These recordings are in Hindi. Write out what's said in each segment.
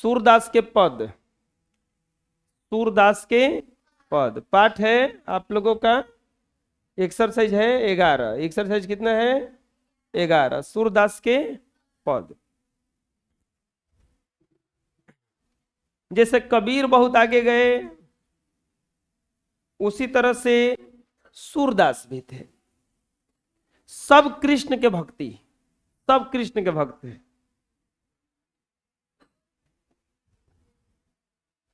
सूरदास के पद, सूरदास के पद पाठ है आप लोगों का। एक्सरसाइज है 11। एक्सरसाइज कितना है? 11। सूरदास के पद। जैसे कबीर बहुत आगे गए, उसी तरह से सूरदास भी थे। सब कृष्ण के भक्ति, सब कृष्ण के भक्त थे।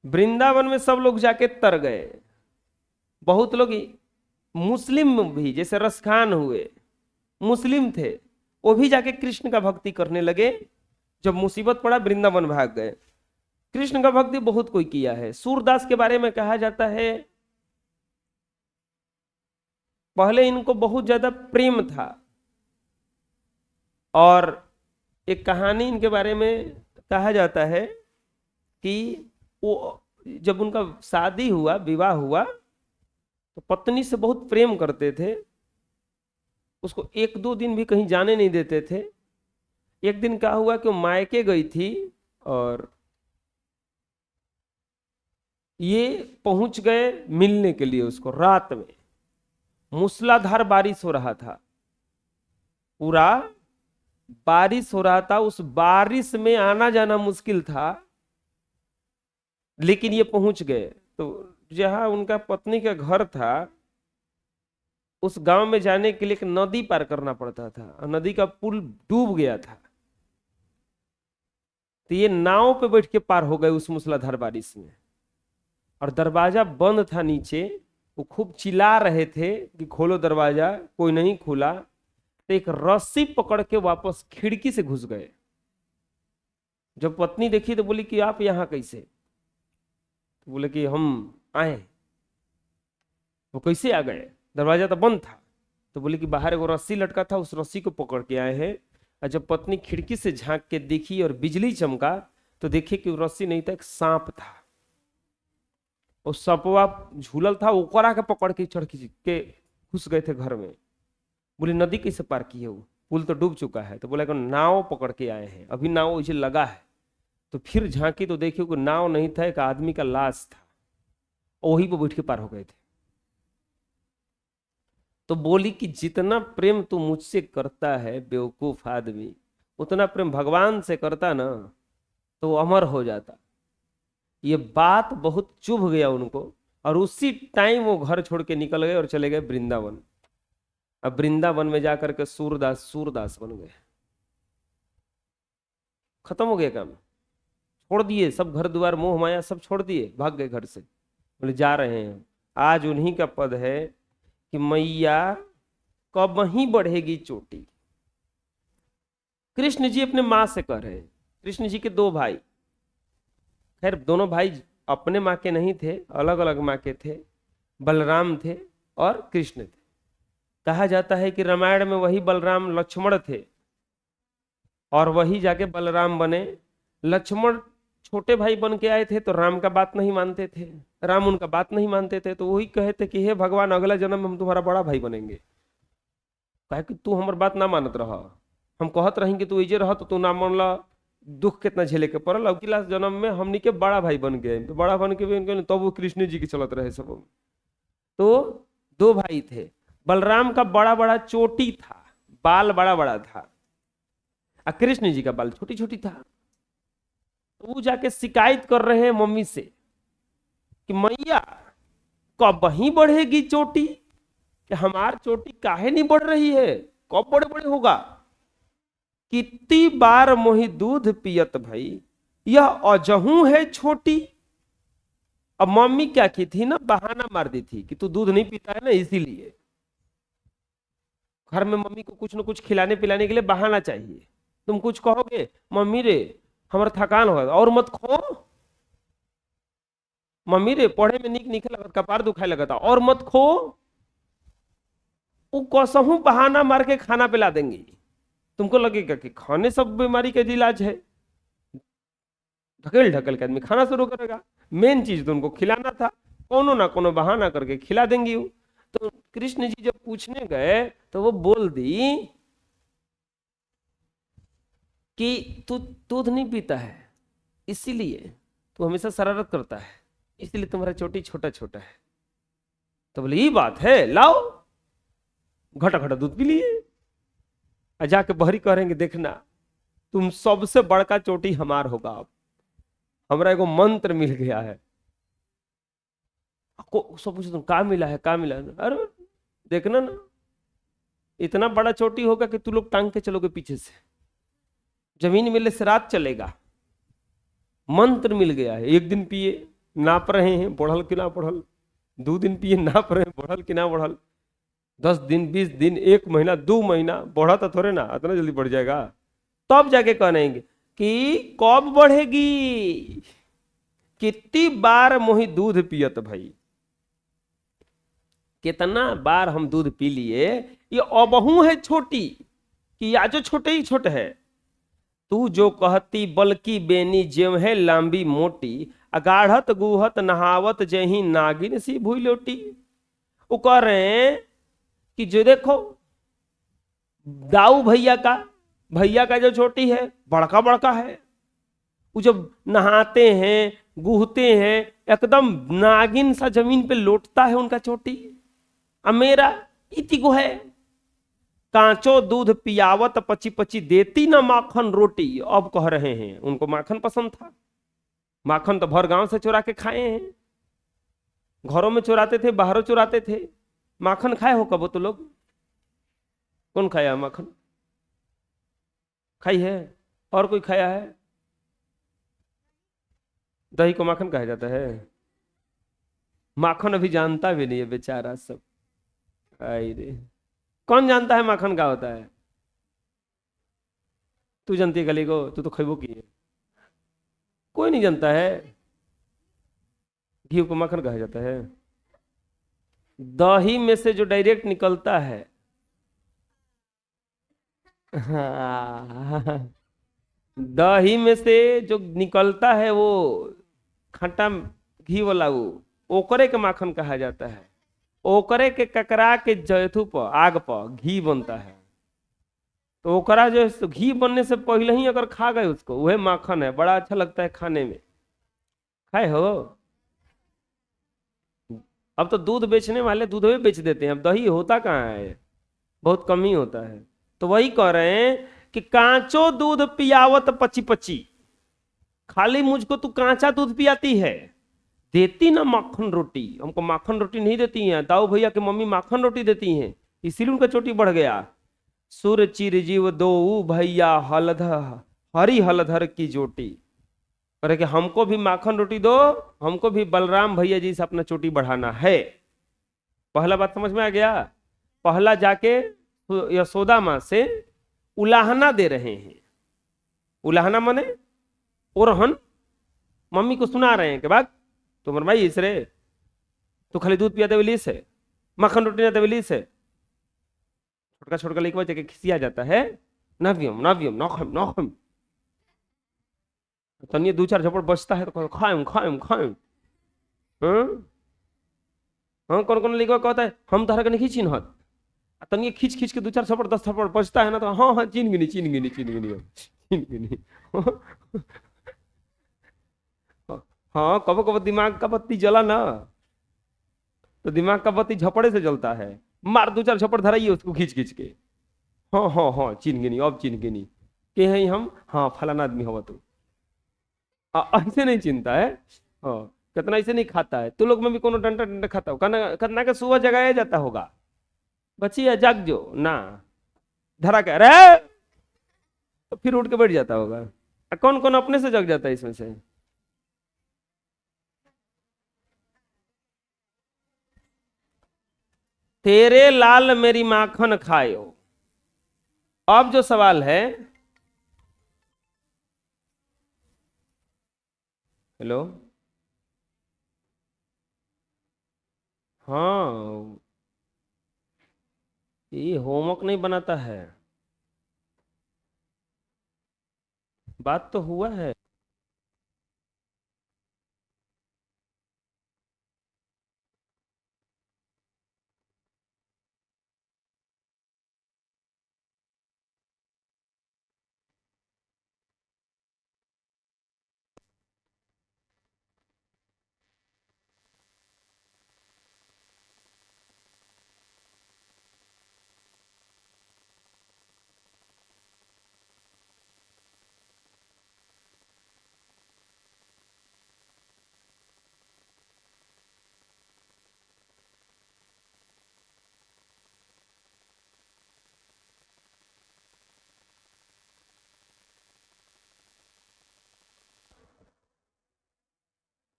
वृंदावन में सब लोग जाके तर गए। बहुत लोग मुस्लिम भी, जैसे रसखान हुए, मुस्लिम थे, वो भी जाके कृष्ण का भक्ति करने लगे। जब मुसीबत पड़ा वृंदावन भाग गए। कृष्ण का भक्ति बहुत कोई किया है। सूरदास के बारे में कहा जाता है पहले इनको बहुत ज्यादा प्रेम था, और एक कहानी इनके बारे में कहा जाता है कि वो जब उनका शादी हुआ, विवाह हुआ, तो पत्नी से बहुत प्रेम करते थे। उसको 1-2 दिन भी कहीं जाने नहीं देते थे। एक दिन क्या हुआ कि वो मायके गई थी और ये पहुंच गए मिलने के लिए उसको। रात में मूसलाधार बारिश हो रहा था, पूरा बारिश हो रहा था। उस बारिश में आना जाना मुश्किल था, लेकिन ये पहुंच गए। तो जहां उनका पत्नी का घर था, उस गांव में जाने के लिए एक नदी पार करना पड़ता था, और नदी का पुल डूब गया था। तो ये नाव पे बैठ के पार हो गए उस मूसलाधार बारिश में। और दरवाजा बंद था नीचे। वो खूब चिल्ला रहे थे कि खोलो दरवाजा, कोई नहीं खुला। तो एक रस्सी पकड़ के वापस खिड़की से घुस गए। जब पत्नी देखी तो बोली कि आप यहां कैसे? तो बोले कि हम आए। वो कैसे आ गए? दरवाजा तो बंद था। तो बोले कि बाहर एक रस्सी लटका था, उस रस्सी को पकड़ के आए हैं। और जब पत्नी खिड़की से झांक के देखी और बिजली चमका, तो देखी कि वो रस्सी नहीं था, एक सांप था। और सपवा झूलल था, ओकरा के पकड़ के चढ़ के घुस गए थे घर में। बोले नदी कैसे पार की है? वो पुल तो डूब चुका है। तो बोला कि नाव पकड़ के आए हैं, अभी नाव उसे लगा है। तो फिर झांकी तो देखियो कि नाव नहीं था, एक आदमी का लाश था, वही पे बैठ के पार हो गए थे। तो बोली कि जितना प्रेम तू मुझसे करता है बेवकूफ आदमी, उतना प्रेम भगवान से करता ना तो अमर हो जाता। ये बात बहुत चुभ गया उनको, और उसी टाइम वो घर छोड़ के निकल गए और चले गए वृंदावन। अब वृंदावन में जाकर के सूरदास सूरदास बन गए। खत्म हो गया काम, छोड़ दिए सब, घर द्वार मोह माया सब छोड़ दिए, भाग गए घर से। बोले जा रहे हैं। आज उन्हीं का पद है कि मैया कब ही बढ़ेगी चोटी। कृष्ण जी अपने माँ से कह रहे। कृष्ण जी के 2 भाई, खैर दोनों भाई अपने माँ के नहीं थे, अलग अलग माँ के थे। बलराम थे और कृष्ण थे। कहा जाता है कि रामायण में वही बलराम लक्ष्मण थे, और वही जाके बलराम बने। लक्ष्मण छोटे भाई बन के आए थे तो राम का बात नहीं मानते थे, राम उनका बात नहीं मानते थे। तो वही कहे थे कि हे भगवान, अगला जन्म में हम तुम्हारा बड़ा भाई बनेंगे। कहे कि तू हमार बात ना मानत रहा, हम कहत रहेंगे तू इजे रह, तो तू ना मानला, दुख कितना झेले के पड़ल। अगला जन्म में हमनी के बड़ा भाई बन गए। तो बड़ा बन के तब वो कृष्ण जी के चलत रहे सब। तो 2 भाई थे। बलराम का बड़ा बड़ा चोटी था, बाल बड़ा बड़ा था, और कृष्ण जी का बाल छोटी छोटी था। तो वो जाके शिकायत कर रहे हैं मम्मी से कि मैया कब ही बढ़ेगी चोटी, कि हमार चोटी काहे नहीं बढ़ रही है, कब बड़े बड़े होगा। कितनी बार मोही दूध पियत भाई, यह अजहू है छोटी। अब मम्मी क्या की थी ना, बहाना मार दी थी कि तू दूध नहीं पीता है ना, इसीलिए। घर में मम्मी को कुछ न कुछ खिलाने पिलाने के लिए बहाना चाहिए। तुम कुछ कहोगे, मम्मी रे हमारा थकान होगा, और मत खो। मम्मी रे पढ़े में निक लगता, कपार दुखाए लगता, और मत खो। वो कसहू बहाना मार के खाना पिला देंगी। तुमको लगेगा कि खाने सब बीमारी का इलाज है। ढकेल ढकेल के आदमी खाना शुरू करेगा। मेन चीज तो उनको खिलाना था, कोनो ना कोनो बहाना करके खिला देंगी वो। तो कृष्ण जी जब पूछने गए तो वो बोल दी कि तू दूध नहीं पीता है, इसीलिए तू हमेशा शरारत करता है, इसलिए तुम्हारा चोटी छोटा छोटा है। तो बोले ये बात है, लाओ घटा घटा दूध पी लिए। और जाके बहरी करेंगे, देखना तुम सबसे बड़का चोटी हमार होगा। अब हमरा एगो मंत्र मिल गया है। को सब पूछे तुम का मिला है, का मिला है? अरे देखना ना, इतना बड़ा चोटी होगा कि तू लोग टांग के चलोगे पीछे से, जमीन मिलने से रात चलेगा। मंत्र मिल गया है। एक दिन पिए, नाप रहे हैं बढ़ल कि ना बढ़ल। 2 दिन पिए, नाप रहे हैं बढ़ल कि ना बढ़ल। 10 दिन, 20 दिन, 1 महीना, 2 महीना, बढ़ा तो थोड़े ना, इतना जल्दी बढ़ जाएगा। तब जाके कहेंगे कि कब बढ़ेगी। कितनी बार मोही दूध पियत भाई, कितना बार हम दूध पी लिए। ये अबहू है छोटी कि आजो छोटे ही छोटे है। तू जो कहती बल्कि बेनी जेव है लांबी मोटी, अगाढ़त गुहत नहावत जही नागिन सी भूई लोटी। वो कह रहे हैं कि जो देखो दाऊ भैया का जो छोटी है बड़का बड़का है। वो जब नहाते हैं गुहते हैं एकदम नागिन सा जमीन पे लौटता है उनका चोटी। अब मेरा इति को है, कांचो दूध पियावत पची पची देती ना माखन रोटी। अब कह रहे हैं उनको माखन पसंद था। माखन तो भर गांव से चुरा के खाए हैं, घरों में चुराते थे, बाहरों चुराते थे। माखन खाए हो कब तो लोग? कौन खाया माखन? खाई है? और कोई खाया है? दही को माखन कहा जाता है? माखन अभी जानता भी नहीं है बेचारा सब। आई रे, कौन जानता है माखन क्या होता है? तू जानती है गली को, तू तो खैबो की है। कोई नहीं जानता है। घी को माखन कहा जाता है? दही में से जो डायरेक्ट निकलता है। हाँ, दही में से जो निकलता है वो खट्टा घी वाला, वो ओकरे के माखन कहा जाता है। ओकरे के ककरा के जैथू पर आग पर घी बनता है। तो ओकरा जो है घी बनने से पहले ही अगर खा गए उसको, वह माखन है। बड़ा अच्छा लगता है खाने में। खाए हो? अब तो दूध बेचने वाले दूध भी बेच देते हैं, अब दही होता कहाँ है, बहुत कम ही होता है। तो वही कह रहे हैं कि कांचो दूध पियावत पची पची, खाली मुझको तू कांचा दूध पियाती है, देती ना माखन रोटी। हमको माखन रोटी नहीं देती हैं। दाऊ भैया की मम्मी माखन रोटी देती हैं, इसीलिए उनका चोटी बढ़ गया। सुर चिर जीव दो भैया हलधर, हरी हलधर की जोटी। अरे कि हमको भी माखन रोटी दो, हमको भी बलराम भैया जी से अपना चोटी बढ़ाना है। पहला बात समझ में आ गया? पहला जाके यशोदा माँ से उलाहना दे रहे हैं। उलाहना माने ओरहन। मम्मी को सुना रहे हैं कि बात तुम भाई इसरे, तू खाली दूध पिया देवली से, माखन रोटी ना देवली से। छोटका छोटका लेके जाके खिसिया जाता है, नव्यम नव्यम नौखम नौखम। तनिए 2-4 झपड़ बचता है तो खाएं खाएं खाएं। हाँ हाँ, कौन कौन लेके कहता है हम तारा के नहीं चिन्हत। तनिए खींच खींच के 2-4 झपड़ 10 झपड़ बचता है ना, तो हाँ हाँ चीन गिनी चीन गिनी चीन गिनी चीन गिनी। हाँ, कब कब दिमाग का बत्ती जला ना, तो दिमाग का बत्ती झपड़े से जलता है। मार 2-4 झपड़ धराइए उसको खींच खींच के। हाँ हाँ हाँ चीन गिनी, अब चीन गिनी के हैं हम, हाँ फलाना आदमी हो तू। ऐसे नहीं चिंता है। हाँ, कितना ऐसे नहीं खाता है। तू लोग में भी कोनो डंडा डंडा खाता हो कितना का सुबह जगाया जाता होगा, बचिया जाग जो ना, धरा के अरे, तो फिर उठ के बैठ जाता होगा। कौन कौन अपने से जग जाता है इसमें से? तेरे लाल मेरी माखन खायो। अब जो सवाल है, हेलो, हाँ, ये होमवर्क नहीं बनाता है। बात तो हुआ है।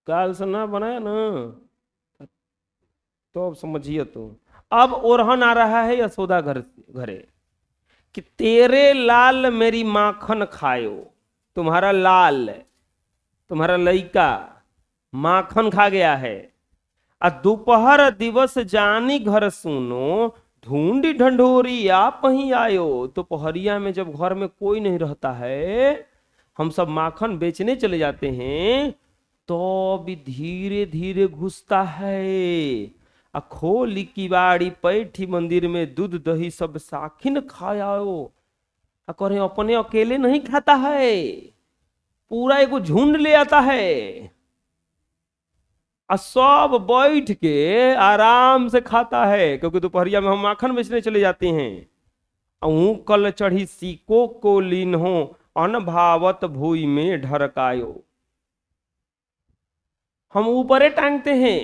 काल से ना बनाया ना, तो अब समझिए। तो अब ओरहन आ रहा है यशोदा घरे कि तेरे लाल मेरी माखन खायो। तुम्हारा लाल, तुम्हारा लइका माखन खा गया है। आ दोपहर दिवस जानी घर सुनो, ढूंढी ढंढोरी आप ही आयो। दोपहरिया में जब घर में कोई नहीं रहता है, हम सब माखन बेचने चले जाते हैं, तो भी धीरे धीरे घुसता है। आ खोली किवाड़ी पैठी मंदिर में दूध दही सब साखिन खायाओ। आ करे अपने अकेले नहीं खाता है, पूरा एगो झुंड ले आता है। आ सब बैठ के आराम से खाता है, क्योंकि दोपहरिया में हम माखन बेचने चले जाते हैं। अहू कल चढ़ी सीको को लीन हो, अनभावत भूई में ढरकायो। हम ऊपरे टांगते हैं,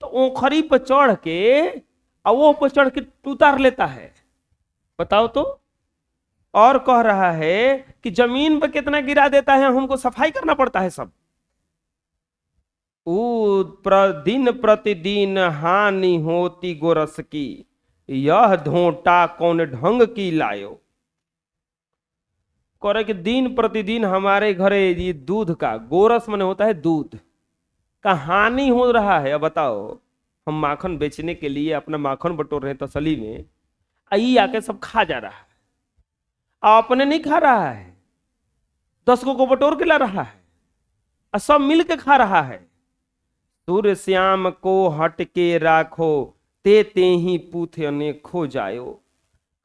तो ओखरी पर चढ़ के और वो पर चढ़ के उतार लेता है। बताओ तो। और कह रहा है कि जमीन पर कितना गिरा देता है, हमको सफाई करना पड़ता है सब। दिन प्रतिदिन हानि होती गोरस की, यह धोटा कौन ढंग की लायो। करे कि दिन प्रतिदिन हमारे घरे ये दूध का, गोरस माने होता है दूध का, हानि हो रहा है। अब बताओ, हम माखन बेचने के लिए अपना माखन बटोर रहे हैं तसली में, आई आके सब खा जा रहा है। अपने नहीं खा रहा है, 10 को बटोर के ला रहा है और सब मिल के खा रहा है। सूर्य श्याम को हट के राखो, ते ही पूथे अनेखो जायो।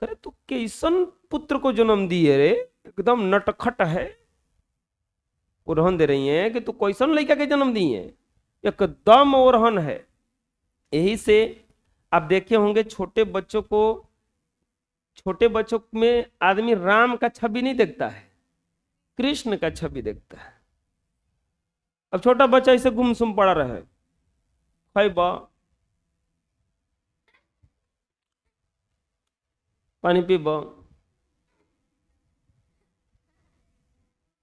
करे तू कैसन पुत्र को जन्म दिए रे, एकदम नटखट है। ओरहन दे रही है कि तू कैसन लड़का के जन्म दिए, एकदम ओरहन है। यही से आप देखे होंगे छोटे बच्चों में आदमी राम का छवि नहीं देखता है, कृष्ण का छवि देखता है। अब छोटा बच्चा इसे गुमसुम पड़ा रहे, खैबा पानी पीबा,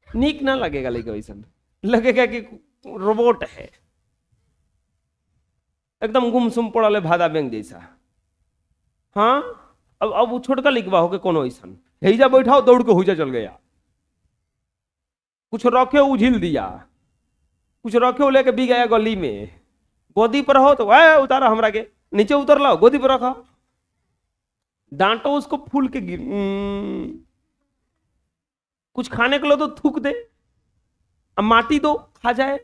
नीक ना लगेगा। लेकिन वैसा लगेगा कि रोबोट है, एकदम गुमसुम पड़ल है, भादा बैंक जैसा। हाँ, अब वो छोटका लिखवा हो के कोनो ऐसा हेजा बैठाओ, दौड़ के हुजा चल गया। कुछ रखे उझिल दिया, कुछ रखे लेके भी गया गली में। गोदी पर हो तो वह उतारा हमरा के, नीचे उतर लाओ, गोदी पर रखा, डांटो उसको फूल के गिर। कुछ खाने के लो तो थूक दे, अब माटी दो खा जाए।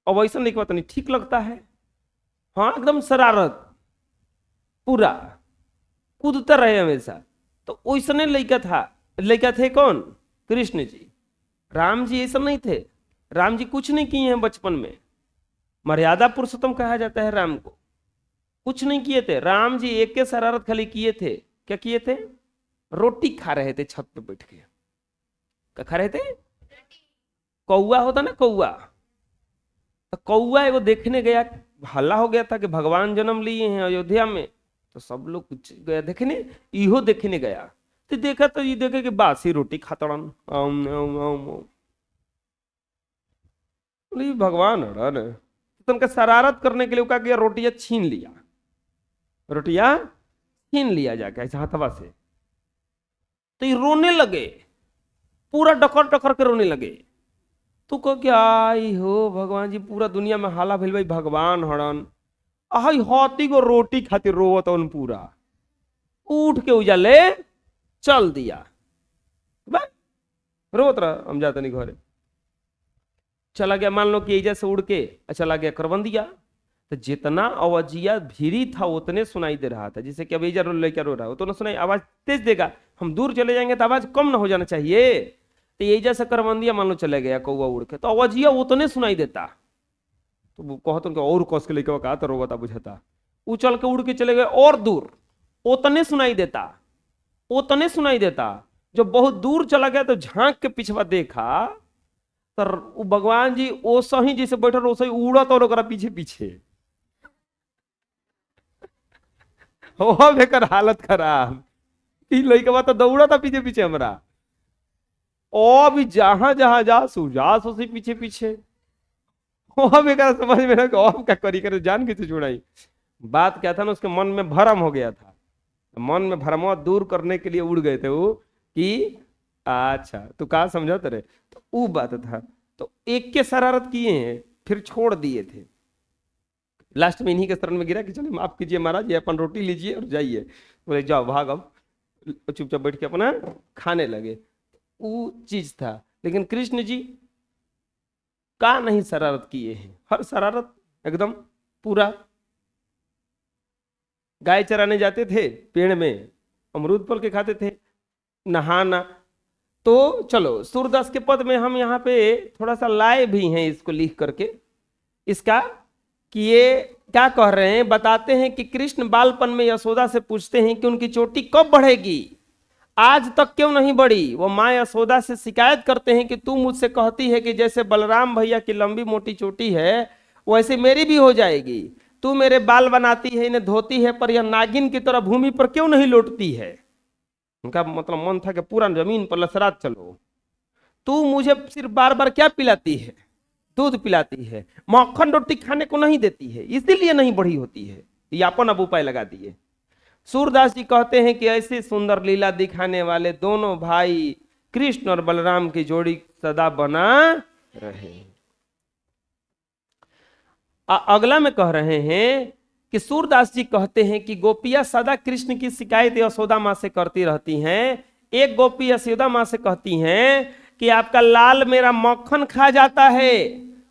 और वैसा लिखवा तो नहीं ठीक लगता है। हाँ, एकदम शरारत, पूरा कूदता रहे हमेशा। तो वैसने लड़का थे कौन? कृष्ण जी। राम जी ऐसा नहीं थे। राम जी कुछ नहीं किए हैं बचपन में, मर्यादा पुरुषोत्तम कहा जाता है राम को। कुछ नहीं किए थे राम जी, एक के शरारत खाली किए थे। क्या किए थे? रोटी खा रहे थे छत पे बैठ के। क्या खा रहे थे? कौआ होता ना, कौआ। तो कौआ एगो देखने गया, हल्ला हो गया था कि भगवान जन्म लिए हैं अयोध्या में। तो सब लोग गया देखने, इहो देखने गया। तो देखा तो ये देखे कि बासी रोटी खातड़न। भगवान हड़न, तो उनका शरारत करने के लिए क्या किया, रोटियां छीन लिया जाके ऐसे हाथवा से। तो ये रोने लगे, पूरा डकर डकर के रोने लगे। तू कह क्या आई हो भगवान जी, पूरा दुनिया में हाला भेल भाई भगवान हड़न, आई हाथी को रोटी खातिर रोवत उन पूरा। उठ के उजाले चल दिया, रोत रहा, हम जाते नहीं घरे। चला गया, मान लो कि एजा से उड़ के चला गया करवंदिया। तो जितना आवाजिया भीरी था उतने सुनाई दे रहा था। जैसे कि अब एजा लेकर रो रहा हो तो ना सुनाई, आवाज तेज देगा। हम दूर चले जाएंगे तो आवाज कम ना हो जाना चाहिए। तो एजा से करवंदिया मान लो चले गया कौआ उड़ के, तो आवाजिया उतने सुनाई देता। तो वो कहते और कस के लेके कहा तो रोवता बुझाता। वो चल के उड़ के चले गए और दूर, उतने सुनाई देता। जब बहुत दूर चला गया तो झांक के पिछवा देखा तो भगवान जी ओसा ही जैसे बैठल ओसा ही उड़त और ओकरा पीछे पीछे। हो बेकर हालत खराब, लड़का तो दौड़ा था पीछे पीछे हमरा। और भी जहां जहां जा सुजा उसी पीछे पीछे। अब एक समझ में ना कि अब क्या करी करे, जान के छुड़ाई। बात क्या था ना, उसके मन में भरम हो गया था, मन में भरम दूर करने के लिए उड़ गए थे वो कि अच्छा तू कहा समझा तेरे, तो वो बात था। तो एक के शरारत किए हैं फिर छोड़ दिए थे, लास्ट में इन्हीं के शरण में गिरा कि चलिए माफ कीजिए महाराज, ये अपन रोटी लीजिए और जाइए। बोले जाओ भाग, अब चुपचाप बैठ के अपना खाने लगे। वो चीज था। लेकिन कृष्ण जी का नहीं शरारत किए हैं, हर शरारत एकदम पूरा। गाय चराने जाते थे, पेड़ में अमरूद फल के खाते थे, नहाना। तो चलो सूरदास के पद में हम यहाँ पे थोड़ा सा लाए भी हैं इसको लिख करके, इसका कि ये क्या कह रहे हैं, बताते हैं कि कृष्ण बालपन में यशोदा से पूछते हैं कि उनकी चोटी कब बढ़ेगी, आज तक क्यों नहीं बढ़ी। वो माँ यशोदा से शिकायत करते हैं कि तू मुझसे कहती है कि जैसे बलराम भैया की लंबी मोटी चोटी है वैसे मेरी भी हो जाएगी, तू मेरे बाल बनाती है, इन्हें धोती है, पर यह नागिन की तरह भूमि पर क्यों नहीं लौटती है। उनका मतलब मन था कि पूरा जमीन पर लसरात चलो। तू मुझे सिर्फ बार बार क्या पिलाती है, दूध पिलाती है, मक्खन रोटी खाने को नहीं देती है, इसीलिए नहीं बढ़ी होती है। ये अपन अब उपाय लगा दिए। सूरदास जी कहते हैं कि ऐसी सुंदर लीला दिखाने वाले दोनों भाई कृष्ण और बलराम की जोड़ी सदा बना रहे। अगला में कह रहे हैं कि सूरदास जी कहते हैं कि गोपियां सदा कृष्ण की शिकायत यशोदा माँ से करती रहती हैं। एक गोपी यशोदा माँ से कहती हैं कि आपका लाल मेरा मक्खन खा जाता है।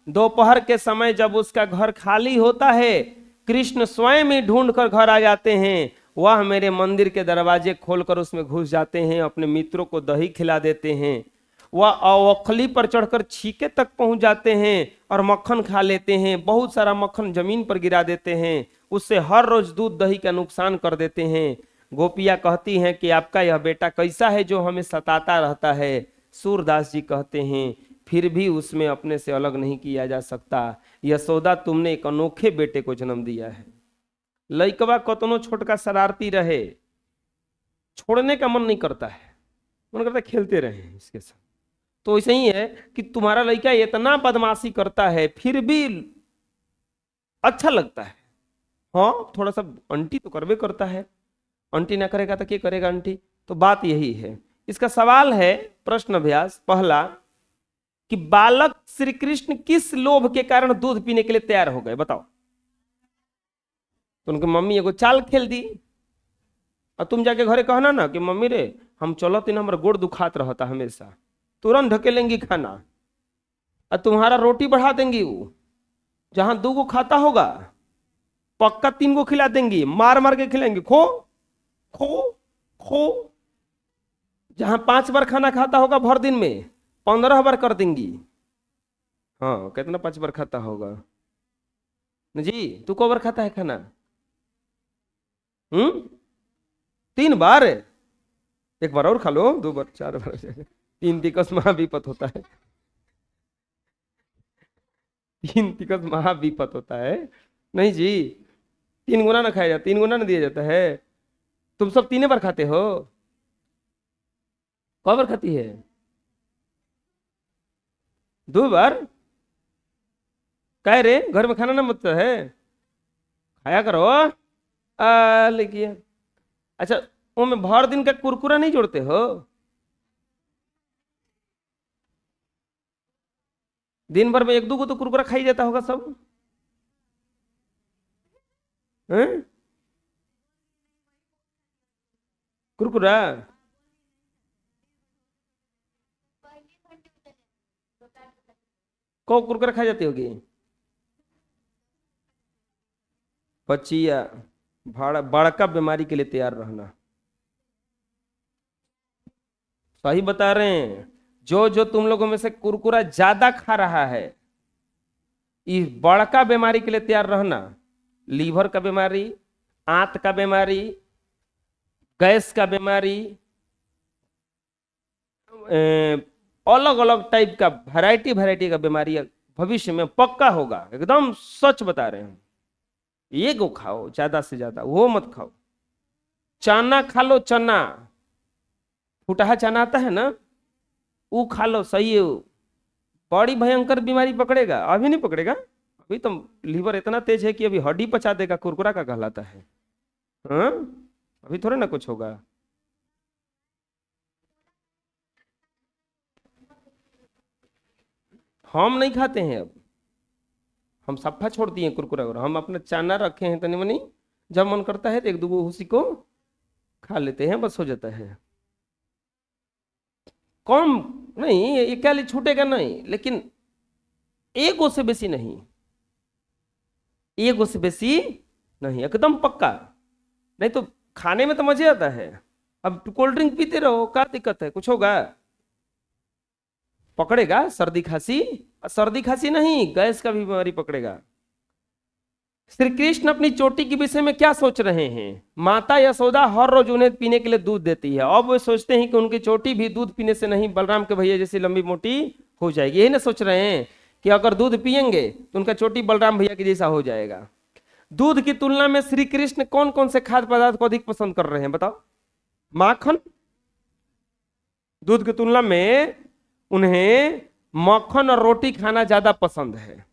दोपहर के समय जब उसका घर खाली होता है, कृष्ण स्वयं ही ढूंढ कर घर आ जाते हैं। वह मेरे मंदिर के दरवाजे खोलकर उसमें घुस जाते हैं, अपने मित्रों को दही खिला देते हैं। वह अवखली पर चढ़कर छीके तक पहुंच जाते हैं और मक्खन खा लेते हैं, बहुत सारा मक्खन जमीन पर गिरा देते हैं, उससे हर रोज दूध दही का नुकसान कर देते हैं। गोपियां कहती हैं कि आपका यह बेटा कैसा है जो हमें सताता रहता है। सूरदास जी कहते हैं फिर भी उसमें अपने से अलग नहीं किया जा सकता। यशोदा तुमने एक अनोखे बेटे को जन्म दिया है। लइकवा कतनो छोटका शरारती रहे, छोड़ने का मन नहीं करता है, मन करता है खेलते रहे इसके साथ। तो ऐसे ही है कि तुम्हारा लड़का इतना बदमाशी करता है फिर भी अच्छा लगता है। हाँ थोड़ा सा आंटी तो करवे करता है, आंटी ना करेगा तो क्या करेगा आंटी। तो बात यही है। इसका सवाल है प्रश्न अभ्यास पहला कि बालक श्री कृष्ण किस लोभ के कारण दूध पीने के लिए तैयार हो गए, बताओ। तो उनकी मम्मी एगो चाल खेल दी और तुम जाके घरे कहना ना कि मम्मी रे हम चलत इन हमारा गोड़ दुखात रहता हमेशा, तुरंत ढकेलेंगी खाना और तुम्हारा रोटी बढ़ा देंगी। वो जहां 2 गो खाता होगा पक्का 3 गो खिला देंगी, मार मार के खिलाएंगी, खो खो खो। जहां 5 बार खाना खाता होगा भर दिन में 15 बार कर देंगी। हाँ कितना 5 बार खाता होगा जी, तू को बार खाता है खाना? 3 बार, एक बार और खा लो, 2 बार 4 बार 3 दिक्कत महाविपत होता है। 3 दिक्कत महाविपत होता है। नहीं जी 3 गुना ना खाया जाता, 3 गुना ना दिया जाता है। तुम सब 3 बार खाते हो? कौ बार खाती है? 2 बार। कह रे घर में खाना ना मत है, खाया करो। लिखिए अच्छा वो में भर दिन का कुरकुरा नहीं जोड़ते हो? दिन भर में 1-2 को तो कुरकुरा खाई जाता होगा सब हैं? कुरकुरा को कुरकुरा खा जाती होगी? बचिया बड़का बीमारी के लिए तैयार रहना। सही बता रहे हैं। जो जो तुम लोगों में से कुरकुरा ज्यादा खा रहा है इस बड़का बीमारी के लिए तैयार रहना। लीवर का बीमारी, आंत का बीमारी, गैस का बीमारी, अलग अलग टाइप का वैरायटी का बीमारी भविष्य में पक्का होगा। एकदम सच बता रहे हैं। ये को खाओ ज्यादा से ज्यादा, वो मत खाओ। चना खा लो, चना फुटहा चना आता है ना, वो खा लो, सही है। वो बड़ी भयंकर बीमारी पकड़ेगा, अभी नहीं पकड़ेगा। कोई तो लीवर इतना तेज है कि अभी हड्डी पचा देगा, कुरकुरा का कहलाता है। हाँ, अभी थोड़े ना कुछ होगा। हम नहीं खाते हैं अब, हम सफा छोड़ दिए कुरकुरा वगैरह। हम अपना चाना रखे हैं तनी मनी, जब मन करता है तो एक दो उसी को खा लेते हैं, बस हो जाता है। कम नहीं, ये क्या लिए छूटेगा नहीं, लेकिन एक से बेसी नहीं, एक से बेसी नहीं, एकदम पक्का। नहीं तो खाने में तो मजे आता है। अब कोल्ड ड्रिंक पीते रहो, क्या दिक्कत है, कुछ होगा? पकड़ेगा सर्दी खांसी, सर्दी खांसी नहीं, गैस का भी बीमारी पकड़ेगा। श्री कृष्ण अपनी चोटी के विषय में क्या सोच रहे हैं? माता यशोदा हर रोज उन्हें पीने के लिए दूध देती है, अब वो सोचते हैं कि उनकी चोटी भी दूध पीने से नहीं, बलराम के भैया जैसी लंबी मोटी हो जाएगी। यही ना सोच रहे हैं कि अगर दूध पियेंगे तो उनका चोटी बलराम भैया के जैसा हो जाएगा। दूध की तुलना में श्री कृष्ण कौन कौन से खाद्य पदार्थ को अधिक पसंद कर रहे हैं बताओ? माखन, दूध की तुलना में उन्हें मक्खन और रोटी खाना ज्यादा पसंद है।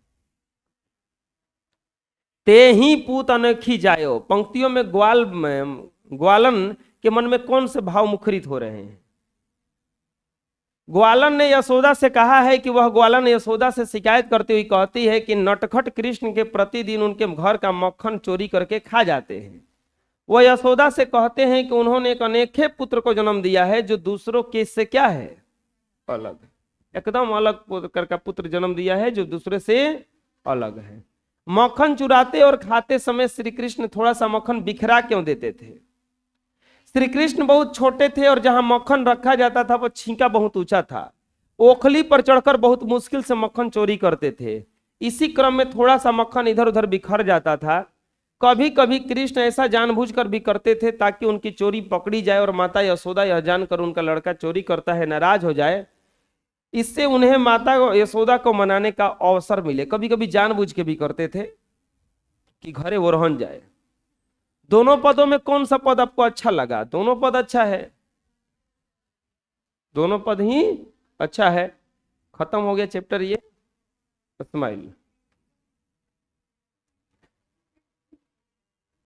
ते ही पूत अनोखी जायो, पंक्तियों में ग्वालन के मन में कौन से भाव मुखरित हो रहे हैं? ग्वालन ने यशोदा से कहा है कि वह ग्वालन यशोदा से शिकायत करती हुई कहती है कि नटखट कृष्ण के प्रतिदिन उनके घर का मक्खन चोरी करके खा जाते हैं। वह यशोदा से कहते हैं कि उन्होंने एक अनेखे पुत्र को जन्म दिया है जो दूसरों के से क्या है, अलग, एकदम अलग प्रकार का पुत्र जन्म दिया है जो दूसरे से अलग है। मक्खन चुराते और खाते समय श्री कृष्ण थोड़ा सा मक्खन बिखरा क्यों देते थे? श्री कृष्ण बहुत छोटे थे और जहां मक्खन रखा जाता था वो छींका बहुत ऊंचा था। ओखली पर चढ़कर बहुत मुश्किल से मक्खन चोरी करते थे। इसी क्रम में थोड़ा सा मक्खन इधर उधर बिखर जाता था। कभी कभी कृष्ण ऐसा जानबूझकर भी करते थे ताकि उनकी चोरी पकड़ी जाए और माता यशोदा यह जानकर उनका लड़का चोरी करता है नाराज हो जाए। इससे उन्हें माता यशोदा को मनाने का अवसर मिले। कभी कभी जानबूझ के भी करते थे कि घरे वो रहन जाए। दोनों पदों में कौन सा पद आपको अच्छा लगा? दोनों पद अच्छा है, दोनों पद ही अच्छा है। खत्म हो गया चैप्टर ये स्माइल।